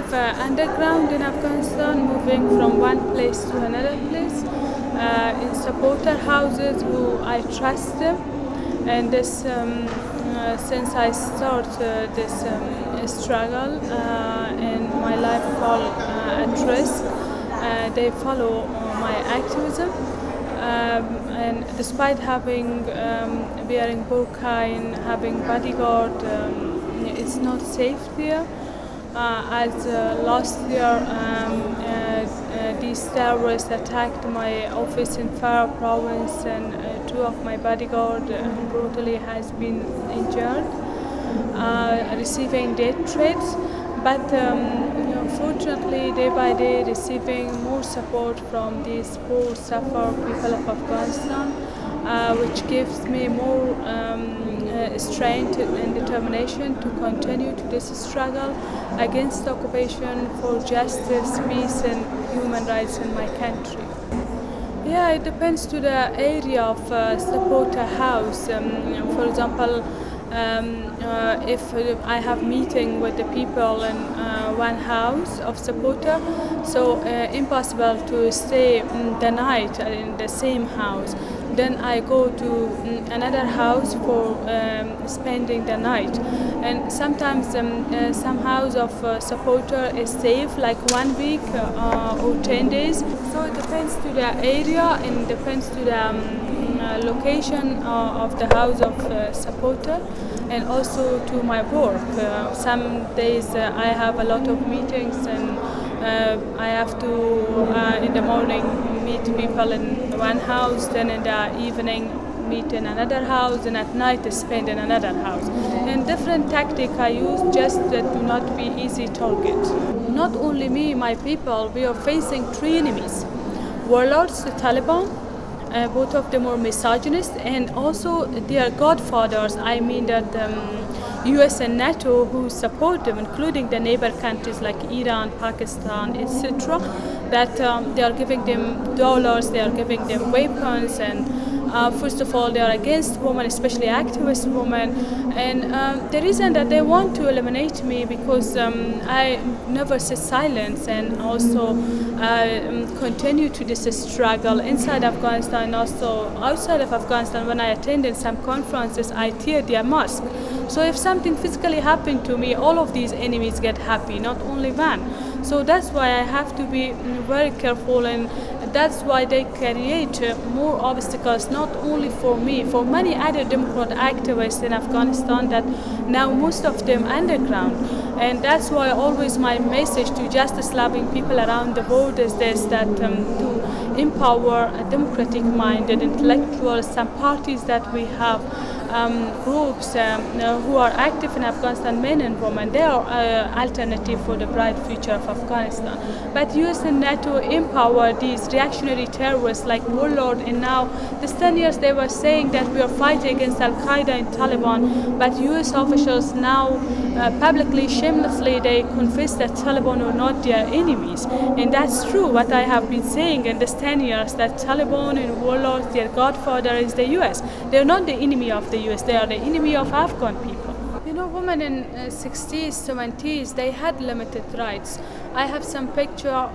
live underground in Afghanistan, moving from one place to another place, in supporter houses who I trust them. And this, since I started this struggle and my life fall at risk, they follow my activism. And despite having wearing burqa and having bodyguard, it's not safe there. As last year, these terrorists attacked my office in Farah province, and two of my bodyguard brutally has been injured, receiving death threats. But fortunately, day by day, receiving more support from these poor, suffer people of Afghanistan, which gives me more strength and determination to continue to this struggle against occupation, for justice, peace, and human rights in my country. Yeah, it depends to the area of supporter house. For example, if I have meeting with the people in one house of supporter, so impossible to stay the night in the same house. Then I go to another house for spending the night. And sometimes some house of supporter is safe, like 1 week or 10 days. So it depends to the area and depends to the location of the house of supporter, and also to my work. Some days I have a lot of meetings, and I have to in the morning meet people in one house, then in the evening meet in another house, and at night spend in another house. And different tactic I use just to not be easy target. Not only me, my people, we are facing three enemies: warlords, the Taliban. Both of them are misogynist, and also their godfathers. I mean that US and NATO, who support them, including the neighbor countries like Iran, Pakistan, etc., that they are giving them dollars, they are giving them weapons, and first of all, they are against women, especially activist women. And the reason that they want to eliminate me, because I never sit silent, and also continue to this struggle inside Afghanistan and also outside of Afghanistan. When I attended some conferences, I tear their mosque. So if something physically happened to me, all of these enemies get happy, not only one. So that's why I have to be very careful, and that's why they create more obstacles, not only for me, for many other Democrat activists in Afghanistan, that now most of them underground. And that's why always my message to justice-loving people around the world is this, that to empower democratic-minded intellectuals, some parties that we have, groups who are active in Afghanistan, men and women, they are alternative for the bright future of Afghanistan. But US and NATO empower these reactionary terrorists like warlord, and now this 10 years they were saying that we are fighting against Al-Qaeda and Taliban, but US officials now publicly, shamelessly, they confess that Taliban are not their enemies. And that's true, what I have been saying in this 10 years, that Taliban and warlords, their godfather is the US. They're not the enemy of the US, they are the enemy of Afghan people. You know, women in 60s, 70s, they had limited rights. I have some picture,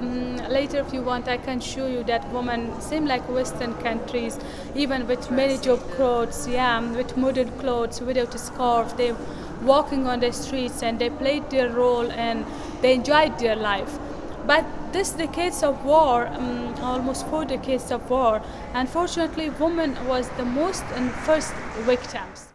later if you want I can show you, that women seem like Western countries, even with many job clothes, with modern clothes, without a scarf, they walking on the streets, and they played their role and they enjoyed their life. But this decades of war, almost 4 decades of war, unfortunately women was the most and first victims.